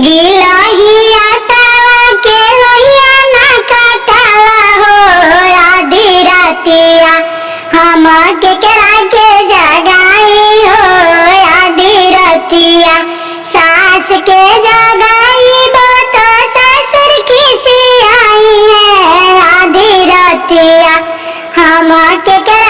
गिलहिया तावा के लोहिया ना कटाला हो आधी रातिया हम केकरा के जगाई हो आधी रातिया सास के जगाई तो ससुर किसी आई है आधी रातिया हम केकरा